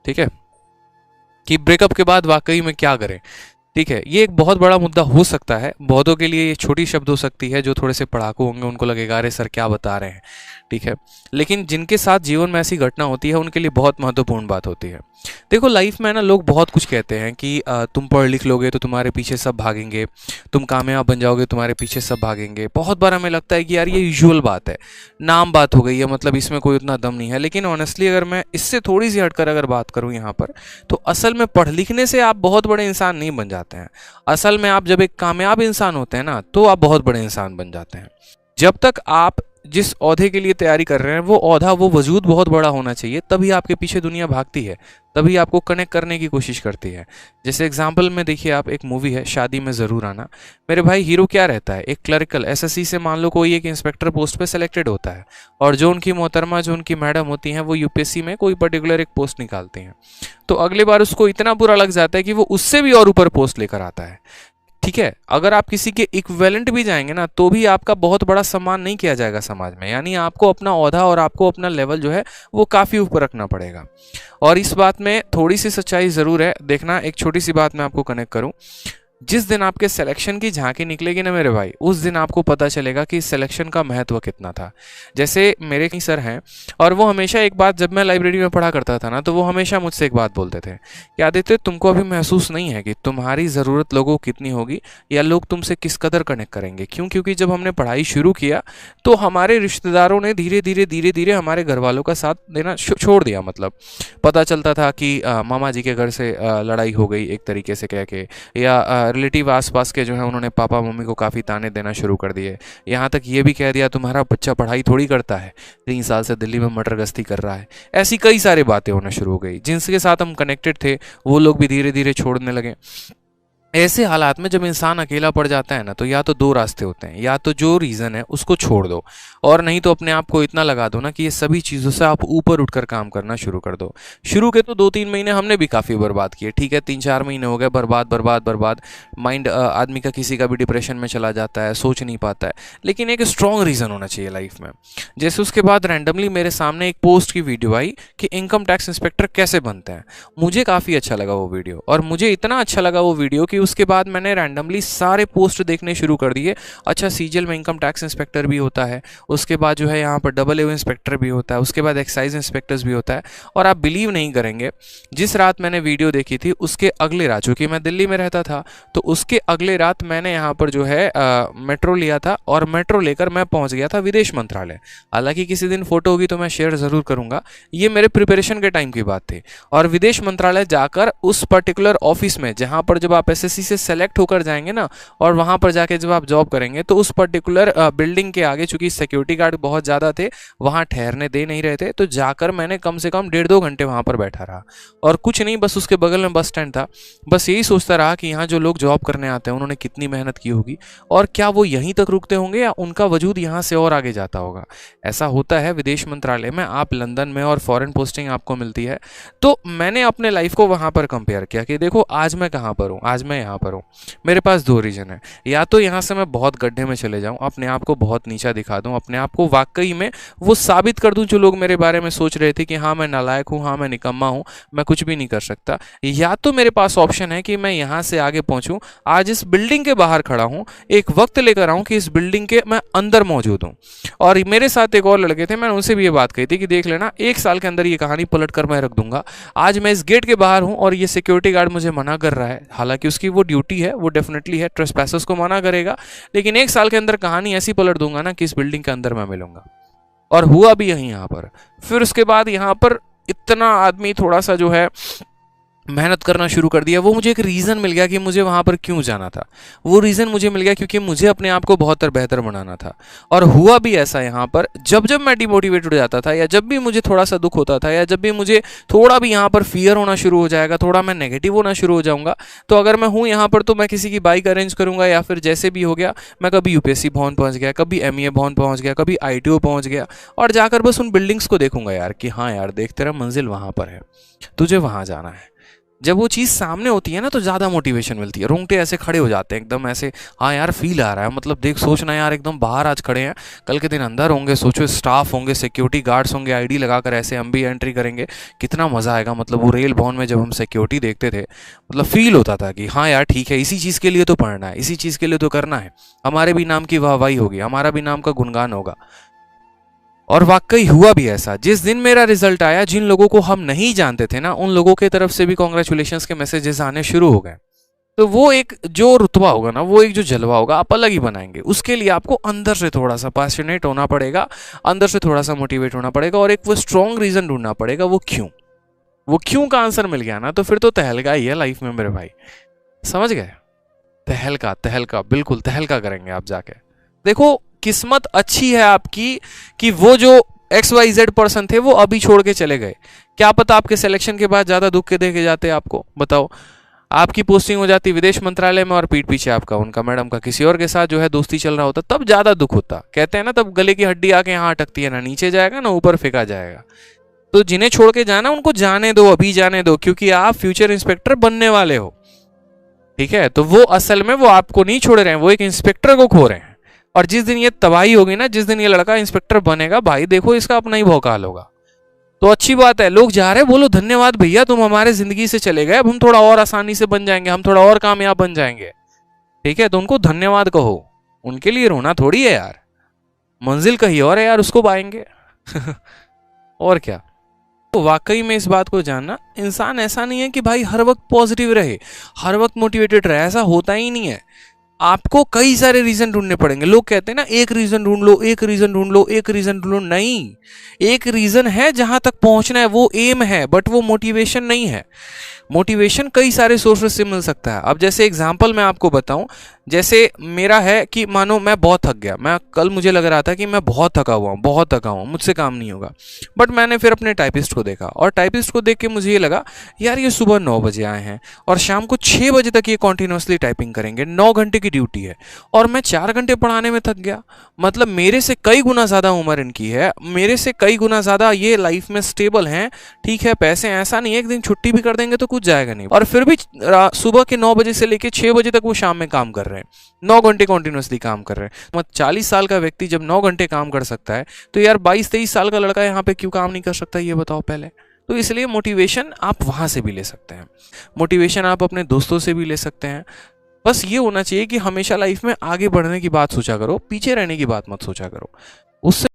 ठीक है, कि ब्रेकअप के बाद वाकई में क्या करें। ठीक है, ये एक बहुत बड़ा मुद्दा हो सकता है। बहुतों के लिए ये छोटी शब्द हो सकती है, जो थोड़े से पढ़ाकू होंगे उनको लगेगा अरे सर क्या बता रहे हैं। ठीक है, लेकिन जिनके साथ जीवन में ऐसी घटना होती है उनके लिए बहुत महत्वपूर्ण बात होती है। देखो लाइफ में ना लोग बहुत कुछ कहते हैं कि तुम पढ़ लिख लोगे तो तुम्हारे पीछे सब भागेंगे, तुम कामयाब बन जाओगे तुम्हारे पीछे सब भागेंगे। बहुत बार हमें लगता है कि यार ये यूजुअल बात है, नाम बात हो गई है, मतलब इसमें कोई उतना दम नहीं है। लेकिन ऑनेस्टली अगर मैं इससे थोड़ी सी हटकर अगर बात करूं यहाँ पर, तो असल में पढ़ लिखने से आप बहुत बड़े इंसान नहीं बन जाते हैं। असल में आप जब एक कामयाब इंसान होते हैं ना, तो आप बहुत बड़े इंसान बन जाते हैं। जब तक आप जिस ओहदे के लिए तैयारी कर रहे हैं वो ओहदा, वो वजूद बहुत बड़ा होना चाहिए, तभी आपके पीछे दुनिया भागती है, तभी आपको कनेक्ट करने की कोशिश करती है। जैसे एग्जाम्पल में देखिए आप, एक मूवी है शादी में ज़रूर आना। मेरे भाई हीरो क्या रहता है, एक क्लरिकल एसएससी से मान लो कोई एक इंस्पेक्टर पोस्ट पे सेलेक्टेड होता है, और जो उनकी मोहतरमा, जो उनकी मैडम होती हैं, वो यूपीएससी में कोई पर्टिकुलर एक पोस्ट निकालती हैं। तो अगली बार उसको इतना बुरा लग जाता है कि वो उससे भी और ऊपर पोस्ट लेकर आता है। ठीक है, अगर आप किसी के इक्विवेलेंट भी जाएंगे ना, तो भी आपका बहुत बड़ा सम्मान नहीं किया जाएगा समाज में। यानी आपको अपना ओहदा और आपको अपना लेवल जो है वो काफ़ी ऊपर रखना पड़ेगा। और इस बात में थोड़ी सी सच्चाई ज़रूर है। देखना, एक छोटी सी बात मैं आपको कनेक्ट करूं, जिस दिन आपके सिलेक्शन की झांकी निकलेगी ना मेरे भाई, उस दिन आपको पता चलेगा कि सिलेक्शन का महत्व कितना था। जैसे मेरे कई सर हैं, और वो हमेशा एक बात, जब मैं लाइब्रेरी में पढ़ा करता था ना, तो वो हमेशा मुझसे एक बात बोलते थे कि आदित्य, तुमको अभी महसूस नहीं है कि तुम्हारी ज़रूरत लोगों को कितनी होगी, या लोग तुमसे किस कदर कनेक्ट करेंगे। क्यों? क्योंकि जब हमने पढ़ाई शुरू किया तो हमारे रिश्तेदारों ने धीरे धीरे हमारे घर वालों का साथ देना छोड़ दिया। मतलब पता चलता था कि मामा जी के घर से लड़ाई हो गई एक तरीके से कह के, या रिलेटिव आसपास के जो है उन्होंने पापा मम्मी को काफ़ी ताने देना शुरू कर दिए। यहाँ तक ये भी कह दिया तुम्हारा बच्चा पढ़ाई थोड़ी करता है, 3 साल से दिल्ली में मटर गश्ती कर रहा है। ऐसी कई सारी बातें होना शुरू हो गई। जिनके साथ हम कनेक्टेड थे वो लोग भी धीरे धीरे छोड़ने लगे। ऐसे हालात में जब इंसान अकेला पड़ जाता है ना, तो या तो 2 रास्ते होते हैं, या तो जो रीज़न है उसको छोड़ दो, और नहीं तो अपने आप को इतना लगा दो ना कि ये सभी चीज़ों से आप ऊपर उठकर काम करना शुरू कर दो। शुरू के तो 2-3 महीने हमने भी काफ़ी बर्बाद किए। ठीक है, 3-4 महीने हो गए बर्बाद। माइंड आदमी का किसी का भी डिप्रेशन में चला जाता है, सोच नहीं पाता है। लेकिन एक स्ट्रॉन्ग रीज़न होना चाहिए लाइफ में। जैसे उसके बाद रैंडमली मेरे सामने एक पोस्ट की वीडियो आई कि इनकम टैक्स इंस्पेक्टर कैसे बनते हैं। मुझे काफ़ी अच्छा लगा वो वीडियो, और मुझे इतना अच्छा लगा वो वीडियो कि उसके बाद मैंने रैंडमली सारे पोस्ट देखने शुरू कर दिए। अच्छा, सीजीएल में इनकम टैक्स इंस्पेक्टर भी होता है, उसके बाद जो है यहाँ पर AA इंस्पेक्टर भी होता है, उसके बाद एक्साइज इंस्पेक्टर्स भी होता है। और आप बिलीव नहीं करेंगे, जिस रात मैंने वीडियो देखी थी उसके अगले रात, चूँकि मैं दिल्ली में रहता था, तो उसके अगले रात मैंने यहाँ पर जो है मेट्रो लिया था, और मेट्रो लेकर मैं पहुँच गया था विदेश मंत्रालय। हालांकि किसी दिन फोटो होगी तो मैं शेयर ज़रूर करूँगा। ये मेरे प्रिपरेशन के टाइम की बात थी। और विदेश मंत्रालय जाकर उस पर्टिकुलर ऑफिस में, जहाँ पर जब आप एसएससी से सेलेक्ट होकर जाएंगे ना, और वहाँ पर जाके जब आप जॉब करेंगे, तो उस पर्टिकुलर बिल्डिंग के आगे, चूँकि सिक्योरिटी गार्ड बहुत ज़्यादा थे, वहाँ ठहरने दे नहीं रहे थे, तो जाकर मैंने कम से कम 1.5-2 घंटे वहाँ पर बैठा रहा। और कुछ नहीं, बस उसके बगल में बस स्टैंड था। बस यही सोचता रहा कि यहाँ जो लोग जॉब करने आते हैं उन्होंने कितनी मेहनत की होगी, और क्या वो यहीं तक रुकते होंगे या उनका वजूद यहाँ से और आगे जाता होगा। ऐसा होता है विदेश मंत्रालय में, आप लंदन में, और फॉरेन पोस्टिंग आपको मिलती है। तो मैंने अपने लाइफ को वहाँ पर कंपेयर किया कि देखो आज मैं कहाँ पर हूँ, आज मैं यहाँ पर हूँ। मेरे पास 2 रीज़न है, या तो यहाँ से मैं बहुत गड्ढे में चले जाऊँ, अपने आप को बहुत नीचा दिखा दूँ, अपने आप को वाकई में वो साबित कर दूँ जो लोग मेरे बारे में सोच रहे थे कि हाँ मैं नालायक हूँ, हाँ मैं निकम्मा हूँ, मैं कुछ भी नहीं कर सकता। या तो मेरे पास ऑप्शन है कि मैं यहाँ से आगे पहुँचूँ, आज इस बिल्डिंग के बाहर खड़ा हूँ, एक वक्त लेकर आऊँ कि इस बिल्डिंग के मैं अंदर मौजूद हूँ। और मेरे साथ एक और लड़के थे, मैंने उनसे भी ये बात कही थी कि देख लेना, 1 साल के अंदर ये कहानी पलट कर मैं रख दूंगा। आज मैं इस गेट के बाहर हूँ और ये सिक्योरिटी गार्ड मुझे मना कर रहा है, हालांकि उसकी वो ड्यूटी है, वो डेफिनेटली है, ट्रेसपैसर्स को मना करेगा, लेकिन 1 साल के अंदर कहानी ऐसी पलट दूंगा ना कि इस बिल्डिंग के अंदर मैं मिलूंगा। और हुआ भी यही यहाँ पर। फिर उसके बाद यहाँ पर इतना आदमी थोड़ा सा जो है मेहनत करना शुरू कर दिया। वो मुझे एक रीज़न मिल गया कि मुझे वहाँ पर क्यों जाना था। वो रीज़न मुझे मिल गया क्योंकि मुझे अपने आप को बहुत बेहतर बनाना था। और हुआ भी ऐसा यहाँ पर, जब जब मैं डिमोटिवेटेड हो जाता था, या जब भी मुझे थोड़ा सा दुख होता था, या जब भी मुझे थोड़ा भी यहाँ पर फियर होना शुरू हो जाएगा, थोड़ा मैं नेगेटिव होना शुरू हो जाऊँगा, तो अगर मैं हूँ यहाँ पर तो मैं किसी की बाइक अरेंज करूँगा, या फिर जैसे भी हो गया मैं कभी यूपीएससी भवन पहुँच गया, कभी एमईए भवन पहुँच गया, कभी आईटीओ पहुँच गया, और जाकर बस उन बिल्डिंग्स को देखूंगा यार कि हाँ यार देख तेरा मंजिल वहाँ पर है, तुझे वहाँ जाना है। जब वो चीज़ सामने होती है ना तो ज़्यादा मोटिवेशन मिलती है, रोंगटे ऐसे खड़े हो जाते हैं एकदम ऐसे, हाँ यार फील आ रहा है, मतलब देख सोचना यार एकदम बाहर आज खड़े हैं, कल के दिन अंदर होंगे, सोचो स्टाफ होंगे, सिक्योरिटी गार्ड्स होंगे, आईडी लगाकर ऐसे हम भी एंट्री करेंगे, कितना मज़ा आएगा। मतलब वो रेल भवन में जब हम सिक्योरिटी देखते थे, मतलब फील होता था कि हाँ यार ठीक है, इसी चीज़ के लिए तो पढ़ना है, इसी चीज़ के लिए तो करना है, हमारे भी नाम की वाहवाही होगी, हमारा भी नाम का गुणगान होगा। और वाकई हुआ भी ऐसा। जिस दिन मेरा रिजल्ट आया, जिन लोगों को हम नहीं जानते थे ना, उन लोगों की तरफ से भी कॉन्ग्रेचुलेशंस के मैसेजेस आने शुरू हो गए। तो वो एक जो रुतबा होगा ना, वो एक जो जलवा होगा, आप अलग ही बनाएंगे। उसके लिए आपको अंदर से थोड़ा सा पैशनेट होना पड़ेगा, अंदर से थोड़ा सा मोटिवेट होना पड़ेगा, और एक वो स्ट्रॉन्ग रीजन ढूंढना पड़ेगा। वो क्यों, वो क्यों का आंसर मिल गया ना, तो फिर तो तहलका ही है लाइफ में मेरे भाई, समझ गए? तहलका, तहलका, बिल्कुल तहलका करेंगे आप जाके। देखो किस्मत अच्छी है आपकी कि वो जो XYZ पर्सन थे वो अभी छोड़ के चले गए। क्या पता आपके सिलेक्शन के बाद ज्यादा दुख के देखे जाते आपको, बताओ। आपकी पोस्टिंग हो जाती विदेश मंत्रालय में और पीठ पीछे आपका, उनका मैडम का किसी और के साथ जो है दोस्ती चल रहा होता, तब ज्यादा दुख होता। कहते हैं ना, तब गले की हड्डी आके यहाँ अटकती है, ना नीचे जाएगा ना ऊपर फेंका जाएगा। तो जिन्हें छोड़ के जाना उनको जाने दो, अभी जाने दो, क्योंकि आप फ्यूचर इंस्पेक्टर बनने वाले हो। ठीक है, तो वो असल में वो आपको नहीं छोड़ रहे हैं, वो एक इंस्पेक्टर को खो रहे हैं। और जिस दिन ये तबाही होगी ना, जिस दिन ये लड़का इंस्पेक्टर बनेगा, भाई देखो इसका अपना ही भौकाल होगा। तो अच्छी बात है, लोग जा रहे हैं, बोलो धन्यवाद भैया, तुम हमारे जिंदगी से चले गए, अब हम थोड़ा और आसानी से बन जाएंगे, हम थोड़ा और कामयाब बन जाएंगे। ठीक है, तो उनको धन्यवाद कहो, उनके लिए रोना थोड़ी है यार, मंजिल कहीं और है यार, उसको पाएंगे। और क्या। तो वाकई में इस बात को जानना, इंसान ऐसा नहीं है कि भाई हर वक्त पॉजिटिव रहे, हर वक्त मोटिवेटेड रहे, ऐसा होता ही नहीं है। आपको कई सारे रीजन ढूंढने पड़ेंगे। लोग कहते हैं ना, एक रीजन ढूंढ लो, एक रीजन ढूंढ लो, एक रीजन ढूंढ लो। नहीं, एक रीजन है जहां तक पहुंचना है, वो एम है, बट वो मोटिवेशन नहीं है। मोटिवेशन कई सारे सोर्सेस से मिल सकता है। अब जैसे एग्जांपल मैं आपको बताऊं, जैसे मेरा है कि मानो मैं बहुत थक गया, मैं कल मुझे लग रहा था कि मैं बहुत थका हुआ हूँ, बहुत थका हुआ हूँ, मुझसे काम नहीं होगा। बट मैंने फिर अपने टाइपिस्ट को देखा, और टाइपिस्ट को देख के मुझे ये लगा, यार ये सुबह 9 बजे आए हैं और शाम को 6 बजे तक ये कॉन्टिन्यूसली टाइपिंग करेंगे, 9 घंटे की ड्यूटी है, और मैं 4 घंटे पढ़ाने में थक गया। मतलब मेरे से कई गुना ज़्यादा उम्र इनकी है, मेरे से कई गुना ज़्यादा ये लाइफ में स्टेबल हैं। ठीक है, पैसे ऐसा नहीं है एक दिन छुट्टी भी कर देंगे तो कुछ जाएगा नहीं, और फिर भी सुबह के 9 बजे से लेकर 6 बजे तक वो शाम में काम कर रहे हैं, 9 घंटे कॉन्टिन्यूसली काम कर रहे हैं। मतलब 40 साल का व्यक्ति जब 9 घंटे काम कर सकता है, तो यार 22-23 साल का लड़का यहाँ पे क्यों काम नहीं कर सकता, ये बताओ पहले। तो इसलिए मोटिवेशन आप वहां से भी ले सकते हैं, मोटिवेशन आप अपने दोस्तों से भी ले सकते हैं। बस ये होना चाहिए कि हमेशा लाइफ में आगे बढ़ने की बात सोचा करो, पीछे रहने की बात मत सोचा करो। उससे